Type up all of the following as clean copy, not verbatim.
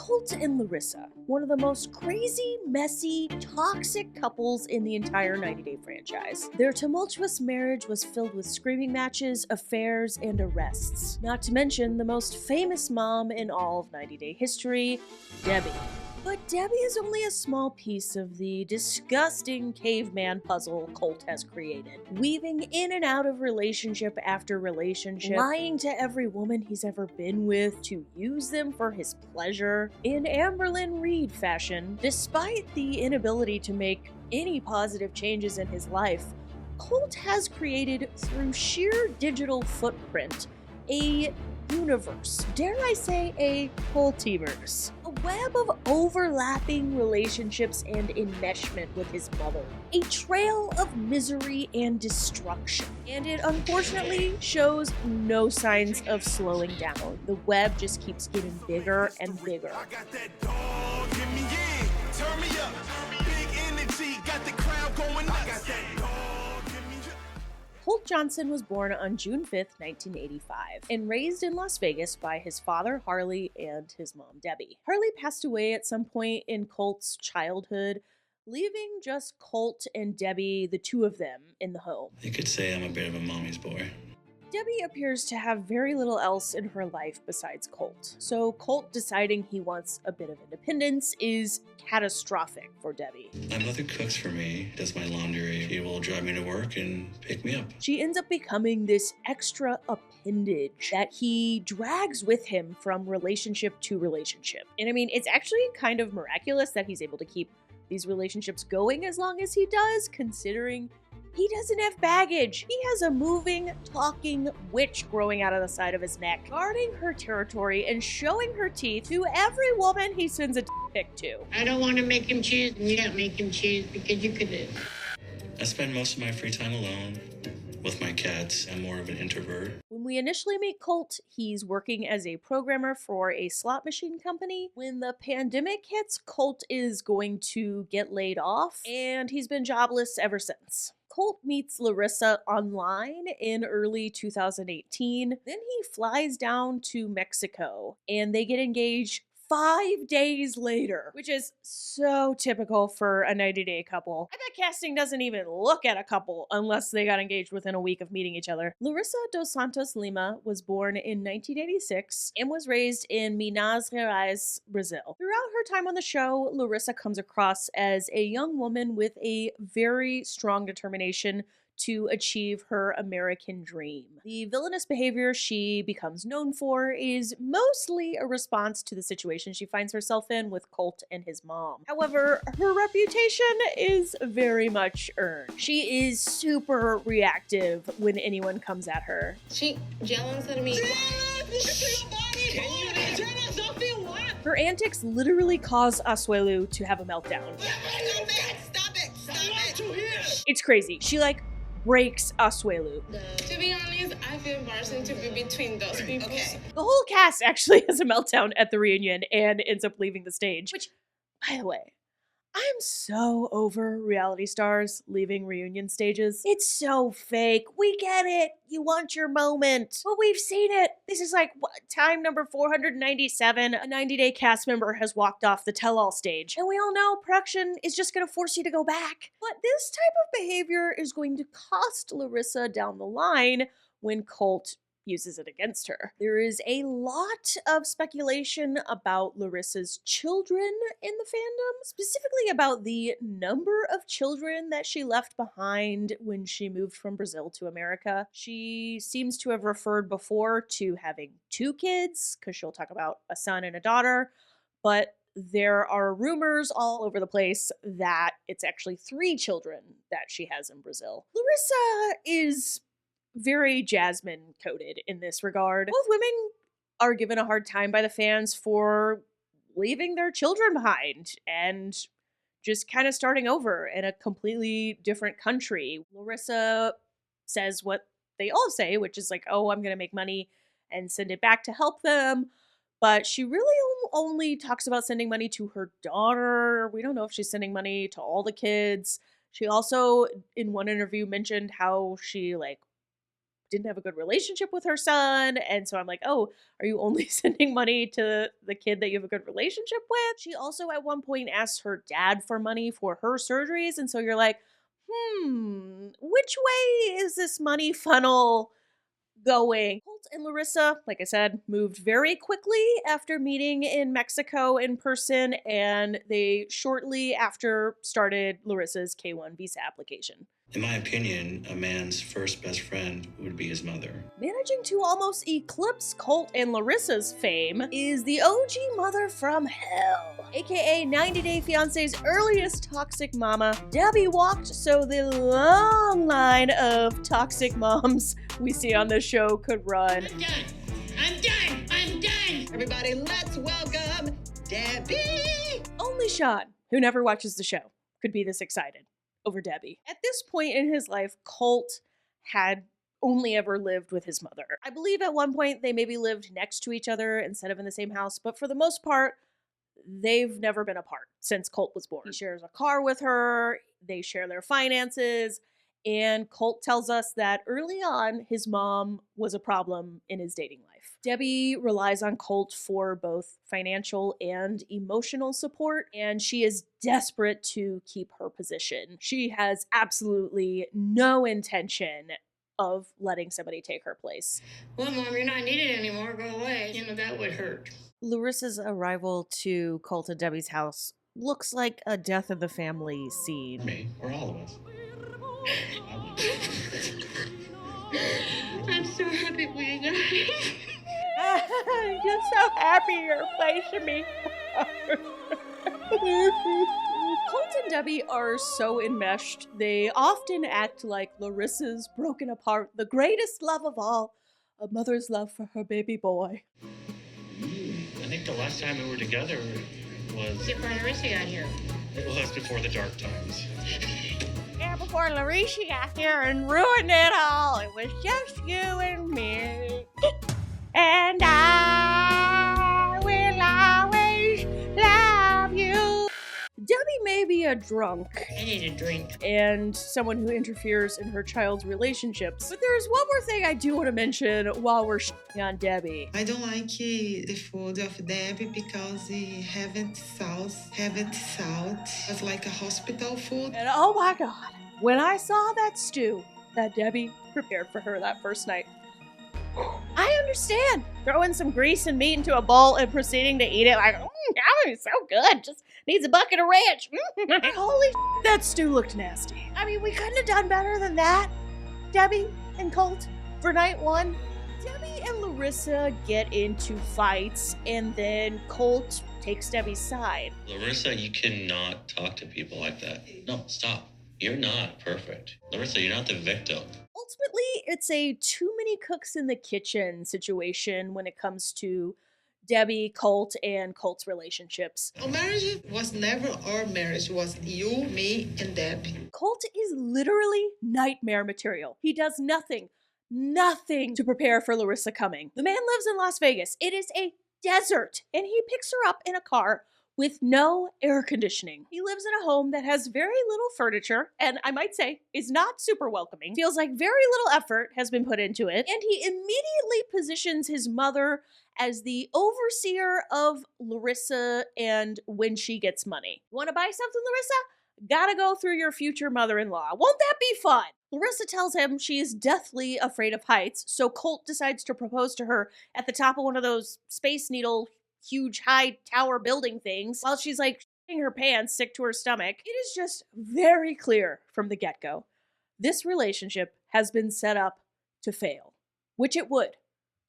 Colt and Larissa, one of the most crazy, messy, toxic couples in the entire 90 Day franchise. Their tumultuous marriage was filled with screaming matches, affairs, and arrests. Not to mention the most famous mom in all of 90 Day history, Debbie. But Debbie is only a small piece of the disgusting caveman puzzle Colt has created. Weaving in and out of relationship after relationship, lying to every woman he's ever been with to use them for his pleasure. In Amberlynn Reed fashion, despite the inability to make any positive changes in his life, Colt has created through sheer digital footprint a universe, dare I say a Colteeverse, a web of overlapping relationships and enmeshment with his mother, a trail of misery and destruction, and it unfortunately shows no signs of slowing down. The web just keeps getting bigger and bigger. I got that dog in me, yeah. Turn me up, big energy, got the crowd going nuts. I got that dog in me. Colt Johnson was born on June 5th, 1985, and raised in Las Vegas by his father, Harley, and his mom, Debbie. Harley passed away at some point in Colt's childhood, leaving just Colt and Debbie, the two of them, in the home. You could say I'm a bit of a mommy's boy. Debbie appears to have very little else in her life besides Colt, so Colt deciding he wants a bit of independence is catastrophic for Debbie. My mother cooks for me, does my laundry. She will drive me to work and pick me up. She ends up becoming this extra appendage that he drags with him from relationship to relationship. And I mean, it's actually kind of miraculous that he's able to keep these relationships going as long as he does, considering he doesn't have baggage. He has a moving, talking witch growing out of the side of his neck, guarding her territory and showing her teeth to every woman he sends a pic to. I don't want to make him choose, and you don't make him choose because you could do. I spend most of my free time alone with my cats. I'm more of an introvert. When we initially meet Colt, he's working as a programmer for a slot machine company. When the pandemic hits, Colt is going to get laid off, and he's been jobless ever since. Colt meets Larissa online in early 2018. Then he flies down to Mexico and they get engaged 5 days later, which is so typical for a 90-day couple. I bet casting doesn't even look at a couple unless they got engaged within a week of meeting each other. Larissa dos Santos Lima was born in 1986 and was raised in Minas Gerais, Brazil. Throughout her time on the show, Larissa comes across as a young woman with a very strong determination to achieve her American dream. The villainous behavior she becomes known for is mostly a response to the situation she finds herself in with Colt and his mom. However, her reputation is very much earned. She is super reactive when anyone comes at her. She yells at me. Her antics literally cause Asuelu to have a meltdown. Stop it! It's crazy. She breaks Asuelu. To be honest, I feel embarrassing to be between those people. Okay. The whole cast actually has a meltdown at the reunion and ends up leaving the stage. Which, by the way, I'm so over reality stars leaving reunion stages. It's so fake. We get it. You want your moment. But we've seen it. This is time number 497. A 90-day cast member has walked off the tell-all stage. And we all know production is just going to force you to go back. But this type of behavior is going to cost Larissa down the line when Colt uses it against her. There is a lot of speculation about Larissa's children in the fandom, specifically about the number of children that she left behind when she moved from Brazil to America. She seems to have referred before to having 2 kids, because she'll talk about a son and a daughter, but there are rumors all over the place that it's actually 3 children that she has in Brazil. Larissa is very Jasmine coded in this regard. Both women are given a hard time by the fans for leaving their children behind and just kind of starting over in a completely different country. Larissa says what they all say, which is oh, I'm going to make money and send it back to help them. But she really only talks about sending money to her daughter. We don't know if she's sending money to all the kids. She also, in one interview, mentioned how she didn't have a good relationship with her son. And so I'm like, oh, are you only sending money to the kid that you have a good relationship with? She also at one point asked her dad for money for her surgeries. And so you're like, which way is this money funnel going? Colt and Larissa, like I said, moved very quickly after meeting in Mexico in person, and they shortly after started Larissa's K-1 visa application. In my opinion, a man's first best friend would be his mother. Managing to almost eclipse Colt and Larissa's fame is the OG mother from hell, aka 90 Day Fiancé's earliest toxic mama. Debbie walked so the long line of toxic moms we see on this show could run. I'm done. I'm done. I'm done. Everybody, let's welcome Debbie. Only Sean, who never watches the show, could be this excited over Debbie. At this point in his life, Colt had only ever lived with his mother. I believe at one point they maybe lived next to each other instead of in the same house, but for the most part, they've never been apart since Colt was born. He shares a car with her, they share their finances, and Colt tells us that early on, his mom was a problem in his dating life. Debbie relies on Colt for both financial and emotional support, and she is desperate to keep her position. She has absolutely no intention of letting somebody take her place. Well, Mom, you're not needed anymore. Go away. You know, that would hurt. Larissa's arrival to Colt and Debbie's house looks like a death of the family scene. Me, or all of us. I'm so happy for you guys. I'm just so happy you're replacing me. Colt and Debbie are so enmeshed, they often act like Larissa's broken apart, the greatest love of all, a mother's love for her baby boy. I think the last time we were together was... Before Larissa got here. It was before the dark times. Yeah, before Larissa got here and ruined it all, it was just you and me. And I will always love you. Debbie may be a drunk I need a drink. and someone who interferes in her child's relationships, but there's one more thing I do want to mention while we're shitting on Debbie. I don't like the food of Debbie because it haven't salt. It's like a hospital food. And oh my god, when I saw that stew that Debbie prepared for her that first night, I understand throwing some grease and meat into a bowl and proceeding to eat it like, it's so good, just needs a bucket of ranch. Holy that stew looked nasty. I mean, we couldn't have done better than that, Debbie and Colt, for night one. Debbie and Larissa get into fights, and then Colt takes Debbie's side. Larissa, you cannot talk to people like that. No, stop. You're not perfect. Larissa, you're not the victim. Ultimately, it's a too many cooks in the kitchen situation when it comes to Debbie, Colt, and Colt's relationships. Our marriage was never our marriage. It was you, me, and Debbie. Colt is literally nightmare material. He does nothing to prepare for Larissa coming. The man lives in Las Vegas. It is a desert, and he picks her up in a car with no air conditioning. He lives in a home that has very little furniture, and I might say is not super welcoming. Feels like very little effort has been put into it, and he immediately positions his mother as the overseer of Larissa and when she gets money. You want to buy something, Larissa? Gotta go through your future mother-in-law. Won't that be fun? Larissa tells him she is deathly afraid of heights, so Colt decides to propose to her at the top of one of those Space Needle huge high tower building things while she's like shitting her pants sick to her stomach. It is just very clear from the get-go. This relationship has been set up to fail, which it would.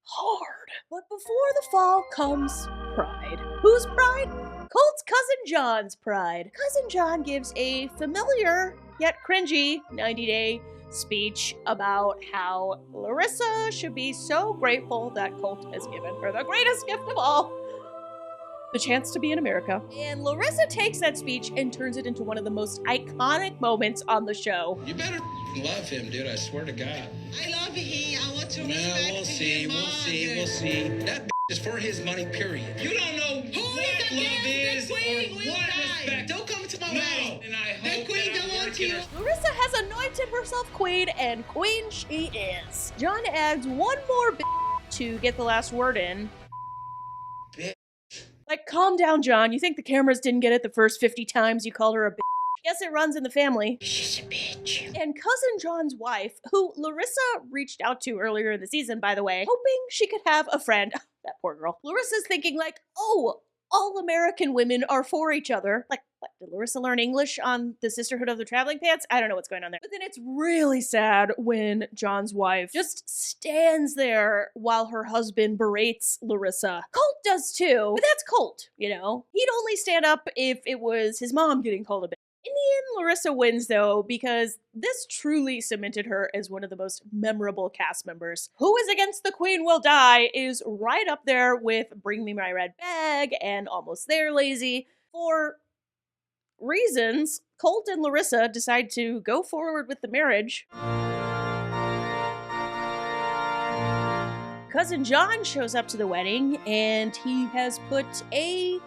Hard. But before the fall comes pride. Whose pride? Colt's cousin John's pride. Cousin John gives a familiar yet cringy 90-day speech about how Larissa should be so grateful that Colt has given her the greatest gift of all, the chance to be in America. And Larissa takes that speech and turns it into one of the most iconic moments on the show. You better love him, dude. I swear to God. I love him. I want to Well, respect we'll see. him. We'll see. That is for his money, period. You don't know Who what is the love king? is The queen or will what die. respect. Don't come to my No, wedding. and I The hope queen that don't I'm want Thank you. Larissa has anointed herself queen, and queen she is. John adds one more to get the last word in. Like, calm down, John. You think the cameras didn't get it the first 50 times you called her a bitch? Guess it runs in the family. She's a bitch. And cousin John's wife, who Larissa reached out to earlier in the season, by the way, hoping she could have a friend. That poor girl. Larissa's thinking like, oh, all American women are for each other. Like, what, did Larissa learn English on the Sisterhood of the Traveling Pants? I don't know what's going on there. But then it's really sad when John's wife just stands there while her husband berates Larissa. Colt does too, but that's Colt, you know? He'd only stand up if it was his mom getting called a bitch. In the end, Larissa wins, though, because this truly cemented her as one of the most memorable cast members. Who is Against the Queen Will Die is right up there with Bring Me My Red Bag and Almost There Lazy. For reasons, Colt and Larissa decide to go forward with the marriage. Cousin John shows up to the wedding, and he has put a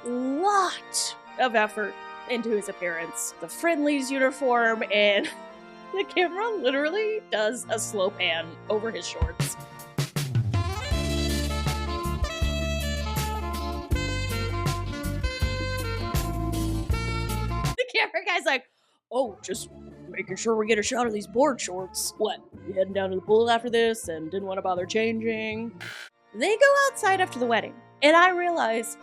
lot of effort into his appearance. The Friendly's uniform, and the camera literally does a slow pan over his shorts. The camera guy's like, oh, just making sure we get a shot of these board shorts. What, you heading down to the pool after this and didn't want to bother changing? They go outside after the wedding, and I realize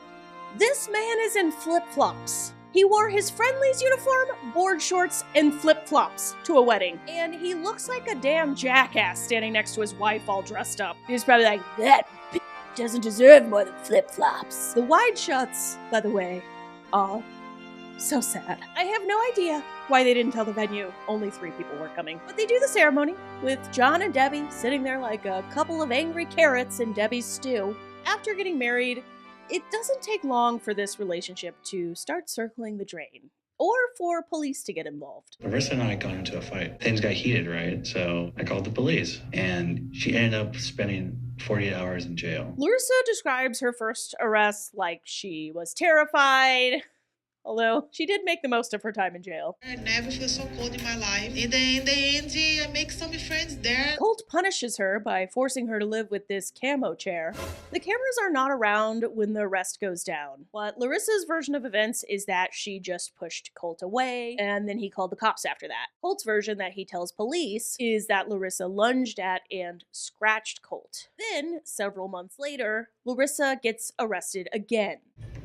this man is in flip-flops. He wore his Friendly's uniform, board shorts, and flip-flops to a wedding. And he looks like a damn jackass standing next to his wife all dressed up. He's probably like, that bitch doesn't deserve more than flip-flops. The wide shots, by the way, are so sad. I have no idea why they didn't tell the venue only 3 people were coming. But they do the ceremony with John and Debbie sitting there like a couple of angry carrots in Debbie's stew. After getting married, it doesn't take long for this relationship to start circling the drain, or for police to get involved. Larissa and I got into a fight. Things got heated, right? So I called the police, and she ended up spending 48 hours in jail. Larissa describes her first arrest like she was terrified, although she did make the most of her time in jail. I never feel so cold in my life. In the end, I make some friends there. Colt punishes her by forcing her to live with this camo chair. The cameras are not around when the arrest goes down, but Larissa's version of events is that she just pushed Colt away, and then he called the cops after that. Colt's version that he tells police is that Larissa lunged at and scratched Colt. Then, several months later, Larissa gets arrested again.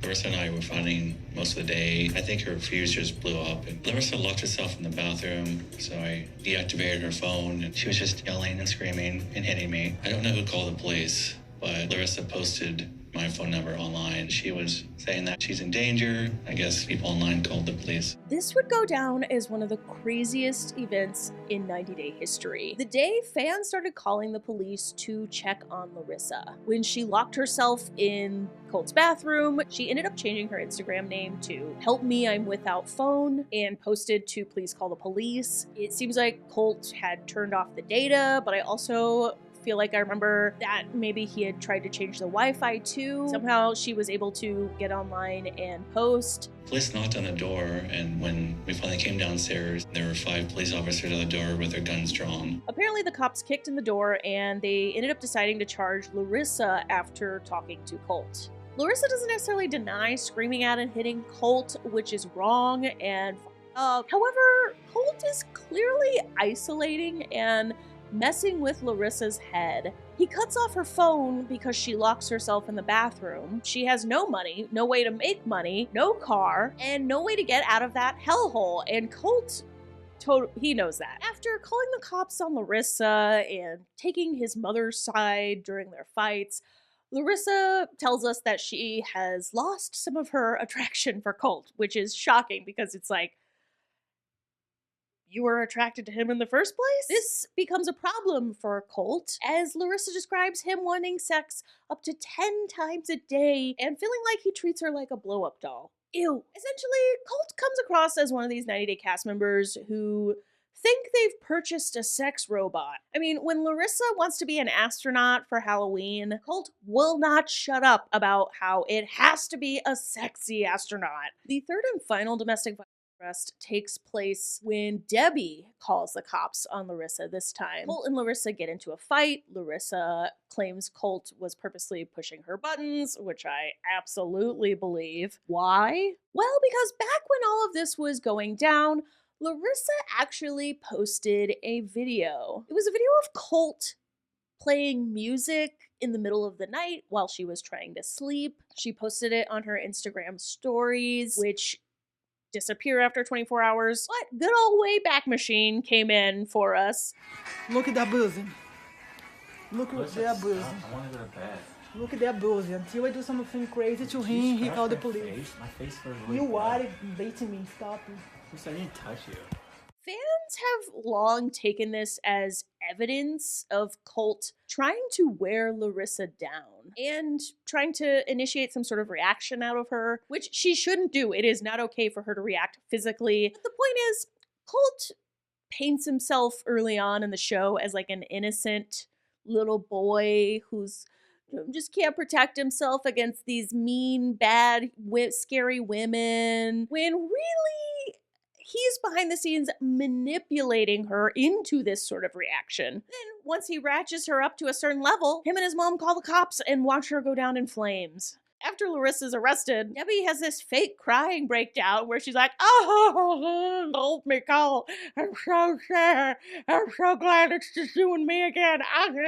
Larissa and I were fighting most of the day. I think her fuse just blew up, and Larissa locked herself in the bathroom, so I deactivated her phone, and she was just yelling and screaming and hitting me. I don't know who called the police, but Larissa posted my phone number online. She was saying that she's in danger. I guess people online called the police. This would go down as one of the craziest events in 90-day history. The day fans started calling the police to check on Larissa. When she locked herself in Colt's bathroom, she ended up changing her Instagram name to Help Me I'm Without Phone and posted to please call the police. It seems like Colt had turned off the data, but I also feel like I remember that maybe he had tried to change the Wi-Fi too. Somehow she was able to get online and post. Police knocked on the door, and when we finally came downstairs, there were 5 police officers at the door with their guns drawn. Apparently the cops kicked in the door, and they ended up deciding to charge Larissa after talking to Colt. Larissa doesn't necessarily deny screaming at and hitting Colt, which is wrong and however, Colt is clearly isolating and messing with Larissa's head. He cuts off her phone because she locks herself in the bathroom. She has no money, no way to make money, no car, and no way to get out of that hellhole. And Colt, he knows that. After calling the cops on Larissa and taking his mother's side during their fights, Larissa tells us that she has lost some of her attraction for Colt, which is shocking because it's like, you were attracted to him in the first place? This becomes a problem for Colt, as Larissa describes him wanting sex up to 10 times a day and feeling like he treats her like a blow-up doll. Ew. Essentially, Colt comes across as one of these 90-day cast members who think they've purchased a sex robot. I mean, when Larissa wants to be an astronaut for Halloween, Colt will not shut up about how it has to be a sexy astronaut. The third and final domestic Arrest takes place when Debbie calls the cops on Larissa this time. Colt and Larissa get into a fight. Larissa claims Colt was purposely pushing her buttons, which I absolutely believe. Why? Well, because back when all of this was going down, Larissa actually posted a video. It was a video of Colt playing music in the middle of the night while she was trying to sleep. She posted it on her Instagram stories, which disappear after 24 hours. But good old Wayback Machine came in for us. Look at that buzzing. Look at that buzzing. I want to go to bed. Look at that buzzing. Until I do something crazy to him, he called the police. My face feels really You are bad. beating me. Stop it. I didn't touch you. Fans have long taken this as evidence of Colt trying to wear Larissa down and trying to initiate some sort of reaction out of her, which she shouldn't do. It is not okay for her to react physically. But the point is, Colt paints himself early on in the show as like an innocent little boy who's just can't protect himself against these mean, bad, scary women, when really he's behind the scenes manipulating her into this sort of reaction. Then once he ratchets her up to a certain level, him and his mom call the cops and watch her go down in flames. After Larissa's arrested, Debbie has this fake crying breakdown where she's like, "Oh, help me, Cole. I'm so sad. I'm so glad it's just you and me again." You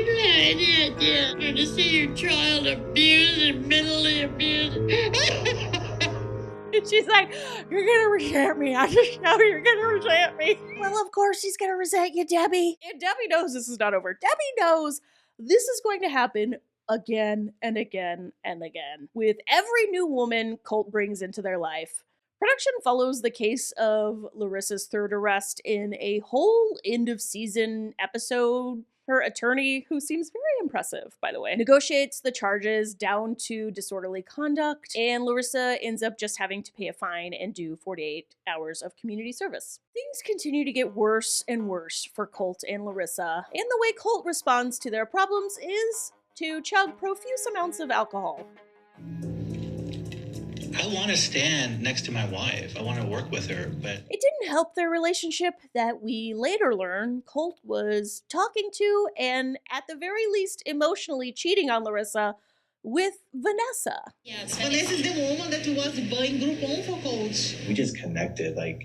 don't have any idea to see your child abused and mentally abused. And she's like, "You're gonna resent me. I just know you're gonna resent me." Well, of course she's gonna resent you, Debbie. And Debbie knows this is not over. Debbie knows this is going to happen again and again and again with every new woman Colt brings into their life. Production follows the case of Larissa's third arrest in a whole end of season episode. Her attorney, who seems very impressive, by the way, negotiates the charges down to disorderly conduct, and Larissa ends up just having to pay a fine and do 48 hours of community service. Things continue to get worse and worse for Colt and Larissa, and the way Colt responds to their problems is to chug profuse amounts of alcohol. I want to stand next to my wife. I want to work with her, but It didn't help their relationship that we later learn Colt was talking to and, at the very least, emotionally cheating on Larissa with Vanessa. Yes, Vanessa is the woman that was buying Groupon for Colt. we just connected. I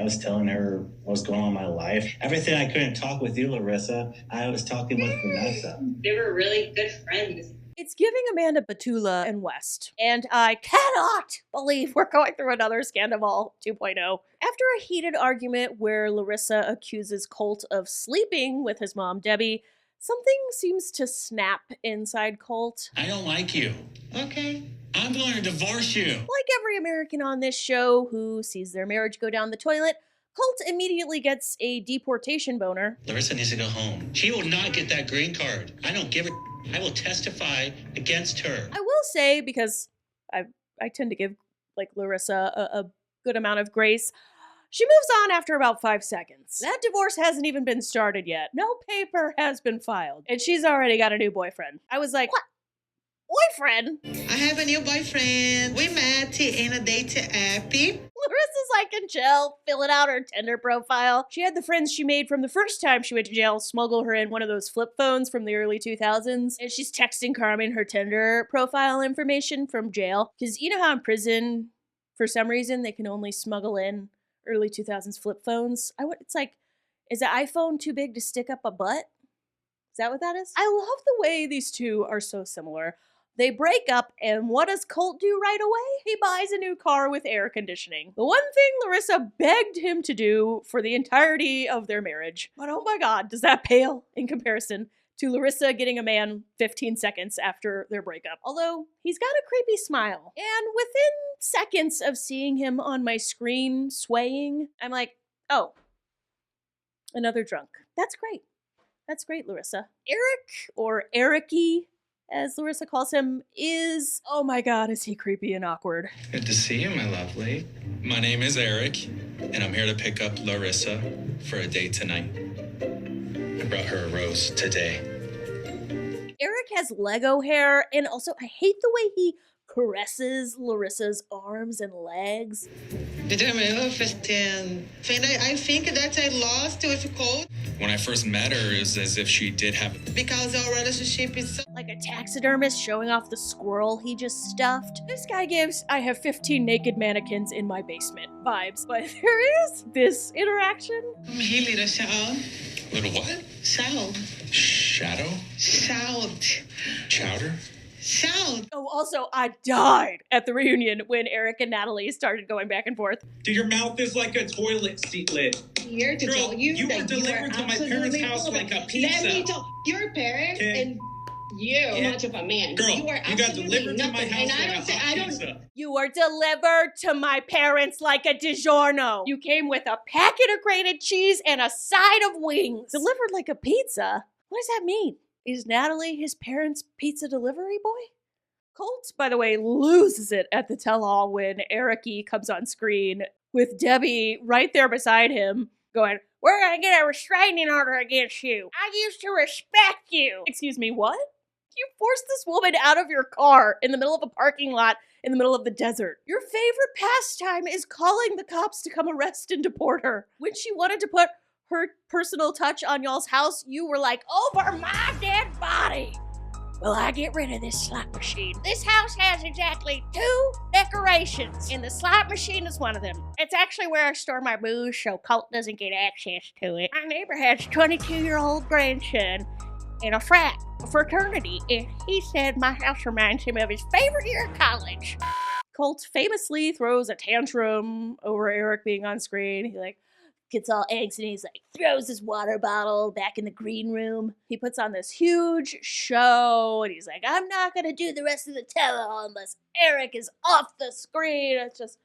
was telling her what's going on in my life. Everything I couldn't talk with you, Larissa, I was talking with Vanessa. They were really good friends. It's giving Amanda Batula and West. And I cannot believe we're going through another Scandal 2.0. After a heated argument where Larissa accuses Colt of sleeping with his mom, Debbie, something seems to snap inside Colt. I don't like you. Okay. I'm going to divorce you. Like every American on this show who sees their marriage go down the toilet, Colt immediately gets a deportation boner. Larissa needs to go home. She will not get that green card. I don't give a I will testify against her. I will say, because I tend to give Larissa a good amount of grace, she moves on after about 5 seconds. That divorce hasn't even been started yet. No paper has been filed. And she's already got a new boyfriend. I was like, what? Boyfriend? I have a new boyfriend. We met in a date app. Larissa's like in jail, filling out her Tinder profile. She had the friends she made from the first time she went to jail smuggle her in one of those flip phones from the early 2000s. And she's texting Carmen her Tinder profile information from jail. Because you know how in prison, for some reason, they can only smuggle in early 2000s flip phones? It's like, is the iPhone too big to stick up a butt? Is that what that is? I love the way these two are so similar. They break up, and what does Colt do right away? He buys a new car with air conditioning. The one thing Larissa begged him to do for the entirety of their marriage. But oh my god, does that pale in comparison to Larissa getting a man 15 seconds after their breakup. Although, he's got a creepy smile. And within seconds of seeing him on my screen swaying, I'm like, oh, another drunk. That's great. That's great, Larissa. Eric, or Ericy, as Larissa calls him, is, oh my god, is he creepy and awkward. Good to see you, my lovely. My name is Eric, and I'm here to pick up Larissa for a date tonight. I brought her a rose today. Eric has Lego hair, and also I hate the way he caresses Larissa's arms and legs. We do my first and I think that I lost with Colt. When I first met her, it was as if she did have Because our relationship is so Like a taxidermist showing off the squirrel he just stuffed. This guy gives I have 15 naked mannequins in my basement vibes, but there is this interaction. Hey, little child. little what? Child. Shadow? Child. Chowder? Child. Oh, also, I died at the reunion when Eric and Natalie started going back and forth. Dude, your mouth is like a toilet seat lid. Here to Girl, tell you you were that delivered to my parents' house like a pizza. Let me tell your parents Okay. and you much of a man. Girl, you are you got absolutely delivered to my nothing. house And I like don't a say hot I don't. pizza. You were delivered to my parents like a DiGiorno. You came with a packet of grated cheese and a side of wings. Delivered like a pizza? What does that mean? Is Natalie his parents' pizza delivery boy? Colt, by the way, loses it at the tell-all when Eric E. comes on screen with Debbie right there beside him going, "We're gonna get a restraining order against you. I used to respect you." Excuse me, what? You forced this woman out of your car in the middle of a parking lot in the middle of the desert. Your favorite pastime is calling the cops to come arrest and deport her. When she wanted to put her personal touch on y'all's house, you were like, "Over my dead body will I get rid of this slot machine." This house has exactly 2 decorations, and the slot machine is one of them. It's actually where I store my booze so Colt doesn't get access to it. My neighbor has a 22-year-old grandson in a fraternity, and he said my house reminds him of his favorite year of college. Colt famously throws a tantrum over Eric being on screen. He gets all angsty and he's throws his water bottle back in the green room. He puts on this huge show and he's like, "I'm not gonna do the rest of the tell-all unless Eric is off the screen." It's just,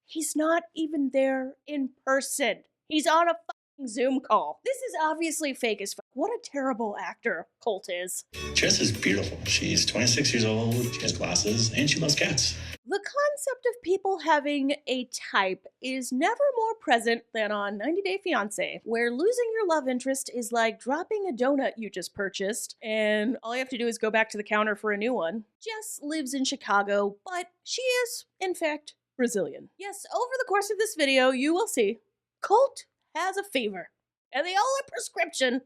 he's not even there in person. He's on a fucking Zoom call. This is obviously fake as fuck. What a terrible actor Colt is. Jess is beautiful. She's 26 years old, she has glasses, and she loves cats. The concept of people having a type is never more present than on 90 Day Fiancé, where losing your love interest is like dropping a donut you just purchased, and all you have to do is go back to the counter for a new one. Jess lives in Chicago, but she is, in fact, Brazilian. Yes, over the course of this video, you will see Colt has a fever, and the only prescription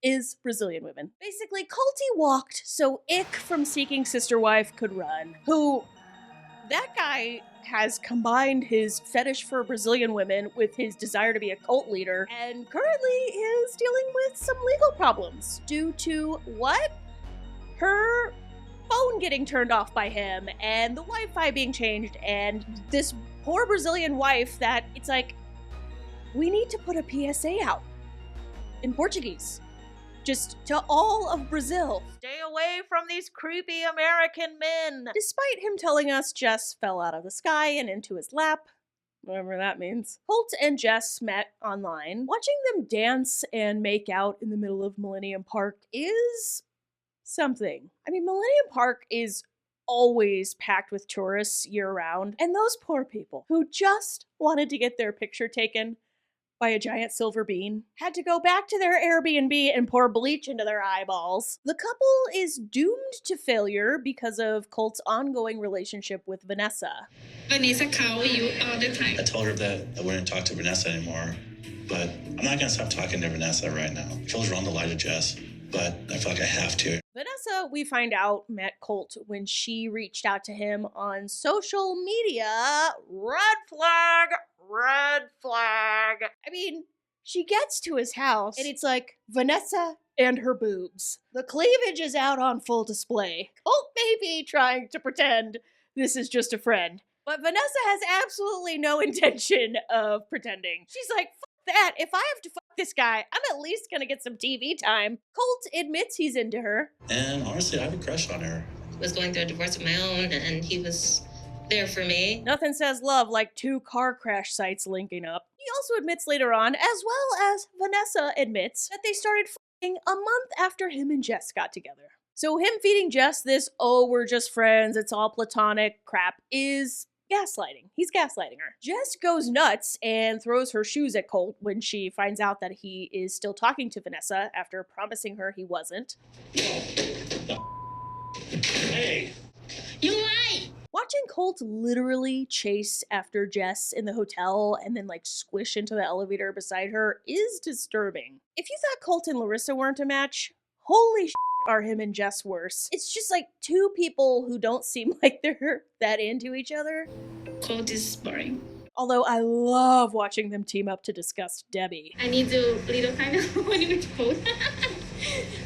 is Brazilian women. Basically, Coltee walked so Ick from Seeking Sister Wife could run, who... that guy has combined his fetish for Brazilian women with his desire to be a cult leader, and currently is dealing with some legal problems due to what? Her phone getting turned off by him, and the Wi-Fi being changed, and this poor Brazilian wife that it's like, we need to put a PSA out in Portuguese. Just to all of Brazil. Stay away from these creepy American men. Despite him telling us Jess fell out of the sky and into his lap, whatever that means. Colt and Jess met online. Watching them dance and make out in the middle of Millennium Park is something. I mean, Millennium Park is always packed with tourists year-round, and those poor people who just wanted to get their picture taken by a giant silver bean had to go back to their Airbnb and pour bleach into their eyeballs. The couple is doomed to failure because of Colt's ongoing relationship with Vanessa. Vanessa call you all the time. I told her that I wouldn't talk to Vanessa anymore, but I'm not gonna stop talking to Vanessa right now. It feels wrong to lie to Jess, but I feel like I have to. Vanessa, we find out, met Colt when she reached out to him on social media. Red flag, red flag. I mean, she gets to his house and it's like Vanessa and her boobs. The cleavage is out on full display. Colt may be trying to pretend this is just a friend, but Vanessa has absolutely no intention of pretending. She's like, fuck that. If I have to fuck this guy, I'm at least gonna get some TV time. Colt admits he's into her. And honestly, I have a crush on her. I was going through a divorce of my own, and he was there for me. Nothing says love like 2 car crash sites linking up. He also admits later on, as well as Vanessa admits, that they started fucking a month after him and Jess got together. So him feeding Jess this, oh, we're just friends, it's all platonic crap is Gaslighting. He's gaslighting her. Jess goes nuts and throws her shoes at Colt when she finds out that he is still talking to Vanessa after promising her he wasn't. Hey! You lie! Watching Colt literally chase after Jess in the hotel and then like squish into the elevator beside her is disturbing. If you thought Colt and Larissa weren't a match, holy shit are him and Jess worse. It's just like two people who don't seem like they're that into each other. Colt is boring. Although I love watching them team up to disgust Debbie. I need to little kind of one with Colt.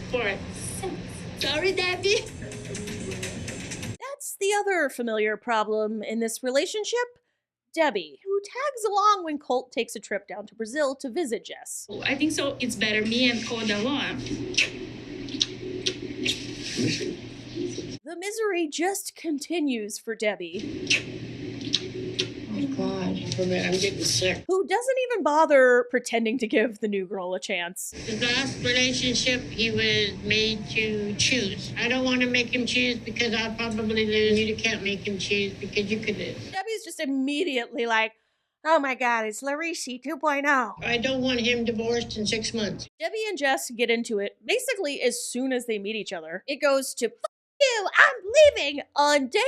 For sex. Sorry, Debbie. That's the other familiar problem in this relationship. Debbie, who tags along when Colt takes a trip down to Brazil to visit Jess. I think so. It's better me and Colt alone. The misery just continues for Debbie. Oh God, I'm getting sick. Who doesn't even bother pretending to give the new girl a chance. The last relationship, he was made to choose. I don't want to make him choose because I'll probably lose. You can't make him choose because you could lose. Debbie's just immediately like, oh my God, it's Larissa 2.0. I don't want him divorced in 6 months. Debbie and Jess get into it basically as soon as they meet each other. It goes to, F you, I'm leaving on day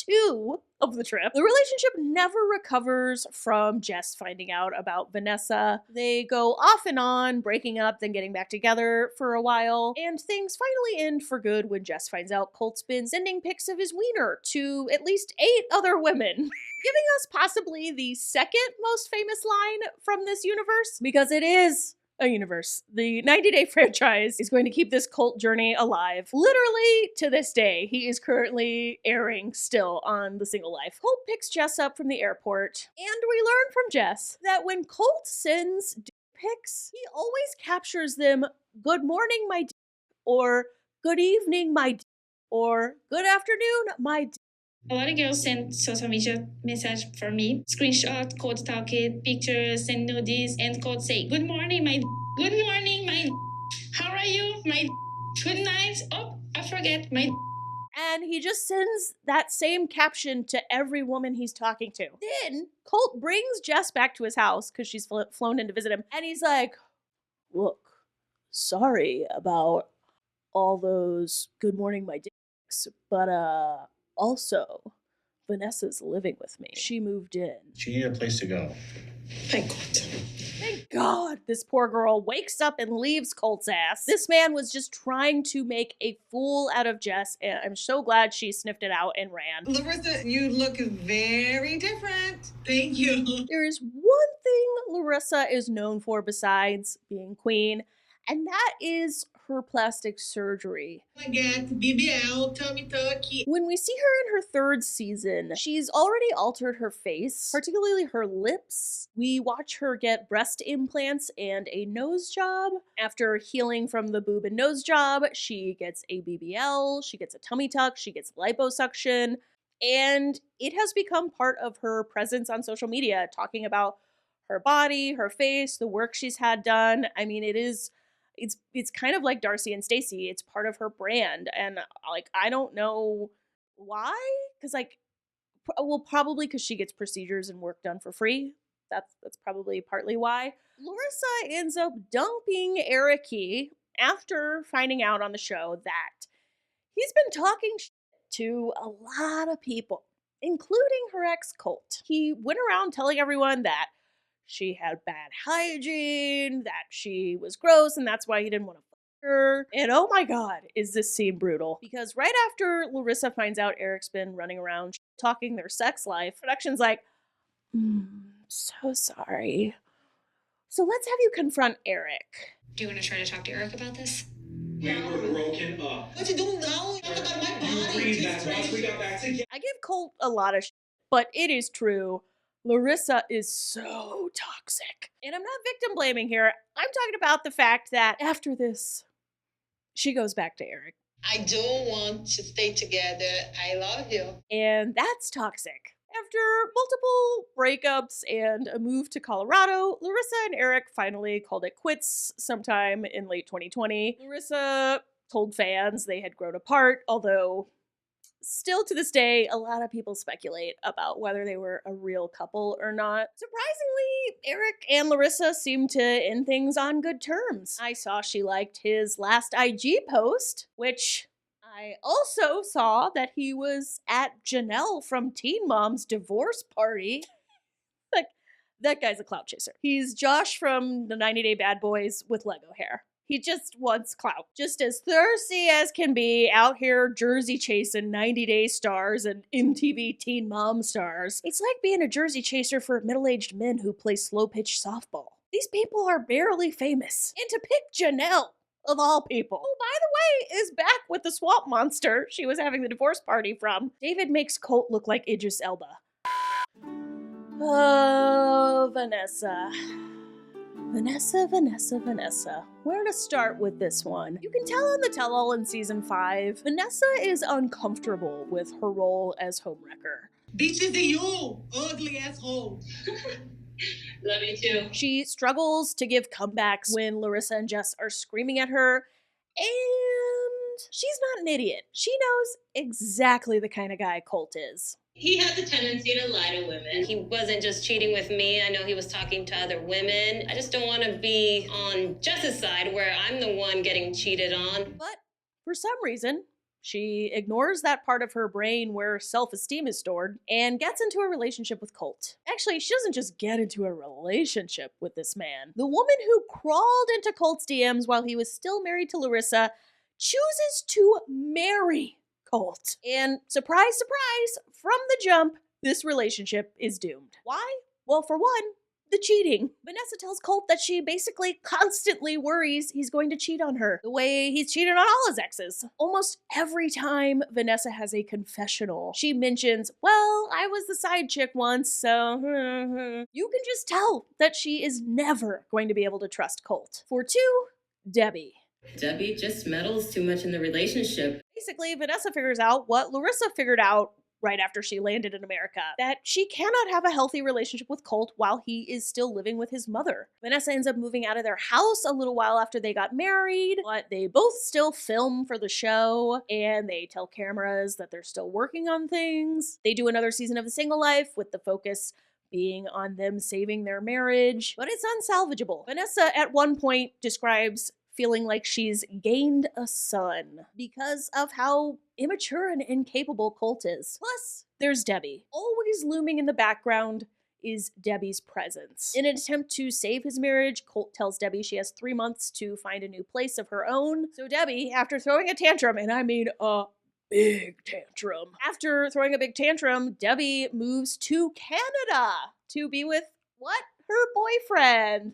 2 of the trip. The relationship never recovers from Jess finding out about Vanessa. They go off and on, breaking up, then getting back together for a while, and things finally end for good when Jess finds out Colt's been sending pics of his wiener to at least 8 other women, giving us possibly the second most famous line from this universe, because it is a universe. The 90-Day franchise is going to keep this Colt journey alive. Literally to this day, he is currently airing still on The Single Life. Colt picks Jess up from the airport, and we learn from Jess that when Colt sends pics, he always captures them, "Good morning, my d," or "Good evening, my d," or "Good afternoon, my d." A lot of girls send social media message for me. Screenshot, Colt talking, pictures, send nudes, and Colt say, "Good morning, my d. Good morning, my d. How are you, my d. Good night. Oh, I forget, my d." And he just sends that same caption to every woman he's talking to. Then Colt brings Jess back to his house because she's flown in to visit him. And he's like, look, sorry about all those good morning, my dicks, but also, Vanessa's living with me. She moved in. She needed a place to go. Thank God. Thank God this poor girl wakes up and leaves Colt's ass. This man was just trying to make a fool out of Jess, and I'm so glad she sniffed it out and ran. Larissa, you look very different. Thank you. There is one thing Larissa is known for besides being queen, and that is her plastic surgery. I get BBL, tummy tuck. When we see her in her 3rd season, she's already altered her face, particularly her lips. We watch her get breast implants and a nose job. After healing from the boob and nose job, she gets a BBL, she gets a tummy tuck, she gets liposuction, and it has become part of her presence on social media, talking about her body, her face, the work she's had done. I mean, it's kind of like Darcy and Stacey. It's part of her brand. And like, I don't know why. Because like, probably because she gets procedures and work done for free. That's probably partly why. Larissa ends up dumping Eric after finding out on the show that he's been talking to a lot of people, including her ex Colt. He went around telling everyone that she had bad hygiene, that she was gross, and that's why he didn't want to fuck her. And oh my God, is this scene brutal. Because right after Larissa finds out Eric's been running around talking their sex life, production's like, so sorry. So let's have you confront Eric. Do you want to try to talk to Eric about this? We were broken up. What you doing now? Talk about my body. You read that once we got back together. I give Colt a lot of shit, but it is true. Larissa is so toxic. And I'm not victim blaming here. I'm talking about the fact that after this, she goes back to Eric. I do want to stay together. I love you. And that's toxic. After multiple breakups and a move to Colorado, Larissa and Eric finally called it quits sometime in late 2020. Larissa told fans they had grown apart, although Still to this day, a lot of people speculate about whether they were a real couple or not. Surprisingly, Eric and Larissa seem to end things on good terms. I saw she liked his last IG post, which I also saw that he was at Janelle from Teen Mom's divorce party. Like, that guy's a clout chaser. He's Josh from the 90 Day Bad Boys with Lego hair. He just wants clout. Just as thirsty as can be, out here jersey chasing 90 Day stars and MTV Teen Mom stars. It's like being a jersey chaser for middle-aged men who play slow-pitch softball. These people are barely famous. And to pick Janelle, of all people, who, by the way, is back with the swamp monster she was having the divorce party from, David makes Colt look like Idris Elba. Oh, Vanessa. Vanessa. Where to start with this one? You can tell on the tell-all in season 5, Vanessa is uncomfortable with her role as homewrecker. Bitches in you, ugly asshole. Love you too. She struggles to give comebacks when Larissa and Jess are screaming at her, and she's not an idiot. She knows exactly the kind of guy Colt is. He has a tendency to lie to women. He wasn't just cheating with me. I know he was talking to other women. I just don't want to be on Jess's side where I'm the one getting cheated on. But for some reason, she ignores that part of her brain where self-esteem is stored and gets into a relationship with Colt. Actually, she doesn't just get into a relationship with this man. The woman who crawled into Colt's DMs while he was still married to Larissa chooses to marry Colt. And surprise, surprise, from the jump, this relationship is doomed. Why? Well, for one, the cheating. Vanessa tells Colt that she basically constantly worries he's going to cheat on her, the way he's cheated on all his exes. Almost every time Vanessa has a confessional, she mentions, well, I was the side chick once, so you can just tell that she is never going to be able to trust Colt. For 2, Debbie. Debbie just meddles too much in the relationship. Basically, Vanessa figures out what Larissa figured out right after she landed in America, that she cannot have a healthy relationship with Colt while he is still living with his mother. Vanessa ends up moving out of their house a little while after they got married, but they both still film for the show, and they tell cameras that they're still working on things. They do another season of The Single Life with the focus being on them saving their marriage, but it's unsalvageable. Vanessa at one point describes feeling like she's gained a son because of how immature and incapable Colt is. Plus, there's Debbie. Always looming in the background is Debbie's presence. In an attempt to save his marriage, Colt tells Debbie she has 3 months to find a new place of her own. So Debbie, after throwing a tantrum, and I mean a big tantrum, after throwing a big tantrum, Debbie moves to Canada to be with, what? Her boyfriend.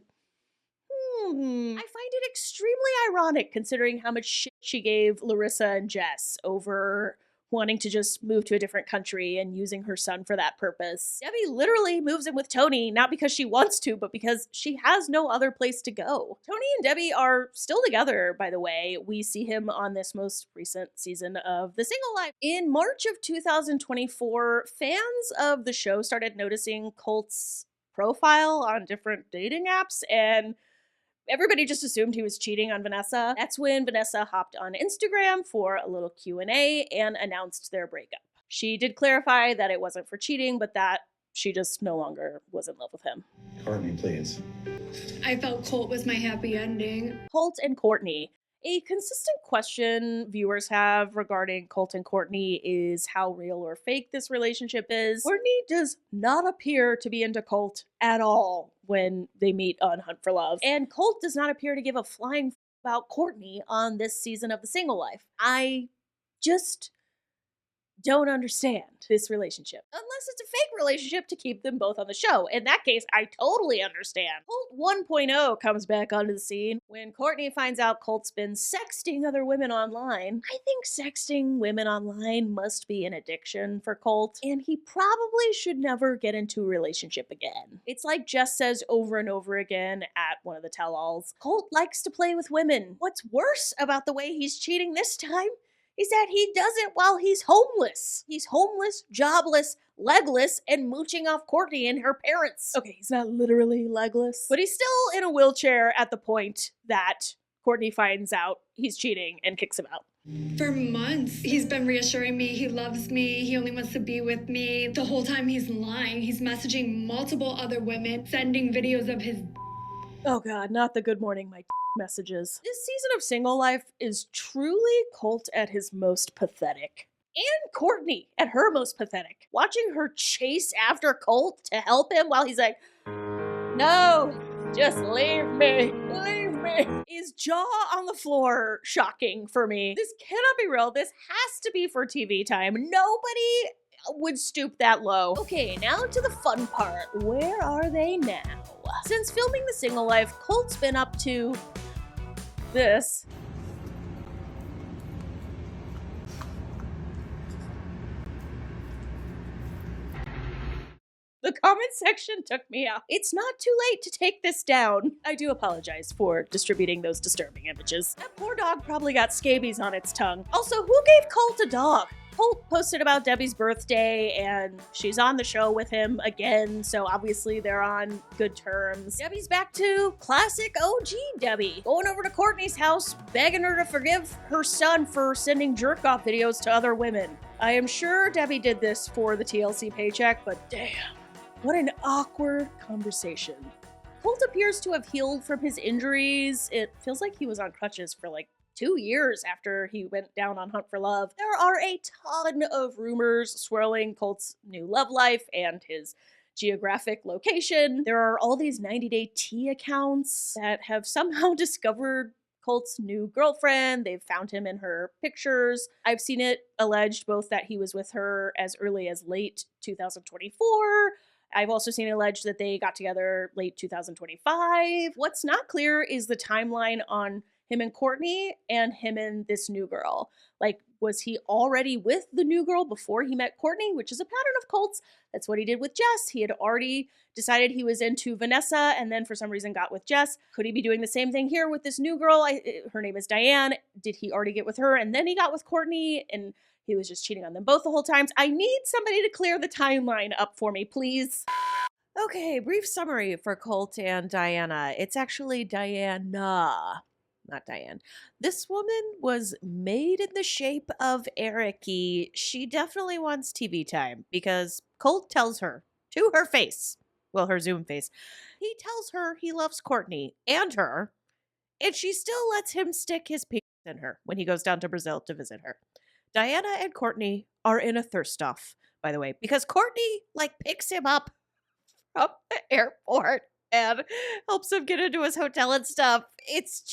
I find it extremely ironic considering how much shit she gave Larissa and Jess over wanting to just move to a different country and using her son for that purpose. Debbie literally moves in with Tony, not because she wants to, but because she has no other place to go. Tony and Debbie are still together, by the way. We see him on this most recent season of The Single Life. In March of 2024, fans of the show started noticing Colt's profile on different dating apps, and everybody just assumed he was cheating on Vanessa. That's when Vanessa hopped on Instagram for a little Q&A and announced their breakup. She did clarify that it wasn't for cheating, but that she just no longer was in love with him. Courtney, please. I felt Colt was my happy ending. Colt and Courtney. A consistent question viewers have regarding Colt and Courtney is how real or fake this relationship is. Courtney does not appear to be into Colt at all when they meet on Hunt for Love, and Colt does not appear to give a flying about Courtney on this season of The Single Life. I just don't understand this relationship. Unless it's a fake relationship to keep them both on the show. In that case, I totally understand. Colt 1.0 comes back onto the scene when Courtney finds out Colt's been sexting other women online. I think sexting women online must be an addiction for Colt, and he probably should never get into a relationship again. It's like Jess says over and over again at one of the tell-alls, Colt likes to play with women. What's worse about the way he's cheating this time is that he does it while he's homeless. He's homeless, jobless, legless, and mooching off Courtney and her parents. Okay, he's not literally legless, but he's still in a wheelchair at the point that Courtney finds out he's cheating and kicks him out. For months, he's been reassuring me he loves me, he only wants to be with me. The whole time he's lying. He's messaging multiple other women, sending videos of his. Oh god, not the good morning, my messages. This season of Single Life is truly Colt at his most pathetic. And Courtney at her most pathetic. Watching her chase after Colt to help him while he's like, no, just leave me, is jaw on the floor shocking for me. This cannot be real. This has to be for TV time. Nobody would stoop that low. Okay, now to the fun part. Where are they now? Since filming The Single Life, Colt's been up to this. The comment section took me out. It's not too late to take this down. I do apologize for distributing those disturbing images. That poor dog probably got scabies on its tongue. Also, who gave Colt a dog? Colt posted about Debbie's birthday, and she's on the show with him again, so obviously they're on good terms. Debbie's back to classic OG Debbie, going over to Courtney's house, begging her to forgive her son for sending jerk-off videos to other women. I am sure Debbie did this for the TLC paycheck, but damn. What an awkward conversation. Colt appears to have healed from his injuries. It feels like he was on crutches for like 2 years after he went down on Hunt for Love. There are a ton of rumors swirling Colt's new love life and his geographic location. There are all these 90-day tea accounts that have somehow discovered Colt's new girlfriend. They've found him in her pictures. I've seen it alleged both that he was with her as early as late 2024. I've also seen it alleged that they got together late 2025. What's not clear is the timeline on him and Courtney and him and this new girl. Like, was he already with the new girl before he met Courtney, which is a pattern of Colt's? That's what he did with Jess. He had already decided he was into Vanessa and then for some reason got with Jess. Could he be doing the same thing here with this new girl? Her name is Diane. Did he already get with her and then he got with Courtney and he was just cheating on them both the whole time? I need somebody to clear the timeline up for me, please. Okay, brief summary for Colt and Diana. It's actually Diana, not Diane. This woman was made in the shape of Eric-y. She definitely wants TV time because Colt tells her to her face, well, her Zoom face, he tells her he loves Courtney and her, and she still lets him stick his penis in her when he goes down to Brazil to visit her. Diana and Courtney are in a thirst off, by the way, because Courtney, picks him up from the airport and helps him get into his hotel and stuff. It's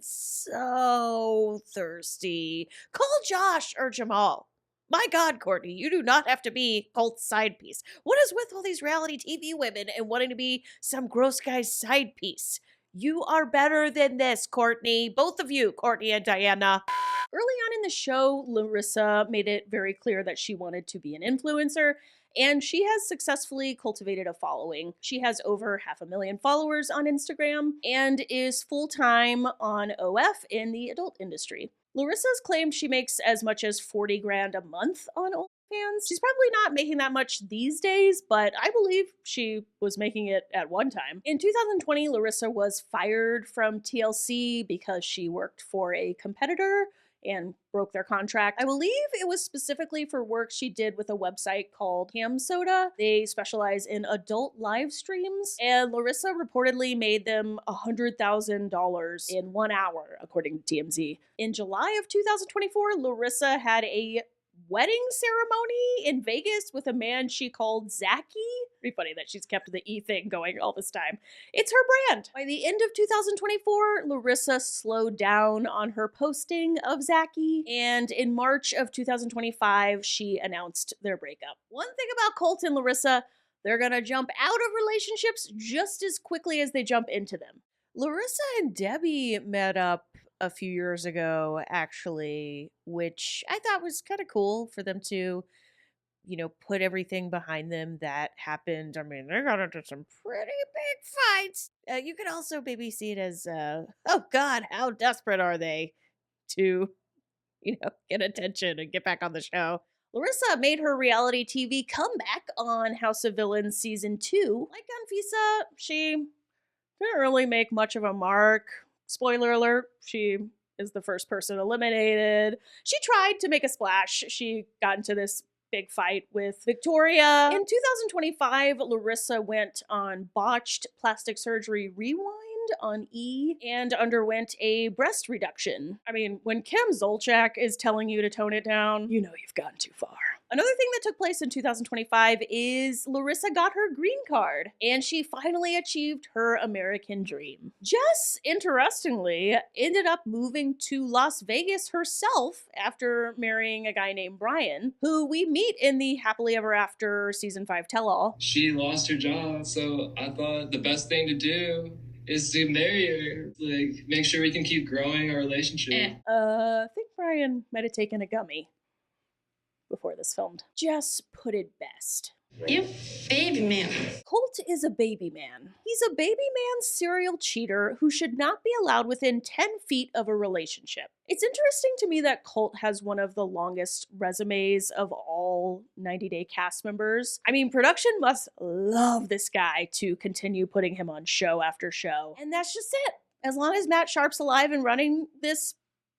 so thirsty. Call Josh or Jamal. My God, Courtney, you do not have to be Colt's side piece. What is with all these reality TV women and wanting to be some gross guy's side piece? You are better than this, Courtney. Both of you, Courtney and Diana. Early on in the show, Larissa made it very clear that she wanted to be an influencer, and she has successfully cultivated a following. She has over 500,000 followers on Instagram and is full-time on OF in the adult industry. Larissa's claimed she makes as much as $40,000 a month on OnlyFans. She's probably not making that much these days, but I believe she was making it at one time. In 2020, Larissa was fired from TLC because she worked for a competitor and broke their contract. I believe it was specifically for work she did with a website called Ham Soda. They specialize in adult live streams, and Larissa reportedly made them $100,000 in 1 hour, according to TMZ. In July of 2024, Larissa had a wedding ceremony in Vegas with a man she called Zachy. Pretty funny that she's kept the E thing going all this time. It's her brand. By the end of 2024, Larissa slowed down on her posting of Zachy, and in March of 2025, she announced their breakup. One thing about Colt and Larissa, they're gonna jump out of relationships just as quickly as they jump into them. Larissa and Debbie met up a few years ago, actually, which I thought was kind of cool for them to, put everything behind them that happened. I mean, they got into some pretty big fights. You could also maybe see it as, oh God, how desperate are they to, get attention and get back on the show. Larissa made her reality TV comeback on House of Villains Season 2. Like Anfisa, she didn't really make much of a mark Spoiler alert, she is the first person eliminated. She tried to make a splash. She got into this big fight with Victoria. In 2025, Larissa went on botched plastic surgery rewind on E and underwent a breast reduction. I mean, when Kim Zolciak is telling you to tone it down, you know you've gotten too far. Another thing that took place in 2025 is Larissa got her green card, and she finally achieved her American dream. Jess, interestingly, ended up moving to Las Vegas herself after marrying a guy named Brian, who we meet in the Happily Ever After Season 5 tell-all. She lost her job, so I thought the best thing to do is to marry her. Like, make sure we can keep growing our relationship. I think Brian might have taken a gummy before this filmed. Jess put it best. You baby man. Colt is a baby man. He's a baby man serial cheater who should not be allowed within 10 feet of a relationship. It's interesting to me that Colt has one of the longest resumes of all 90 Day cast members. I mean, production must love this guy to continue putting him on show after show. And that's just it. As long as Matt Sharp's alive and running this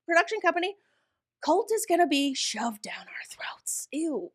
production company, Colt is gonna be shoved down our throats. Ew.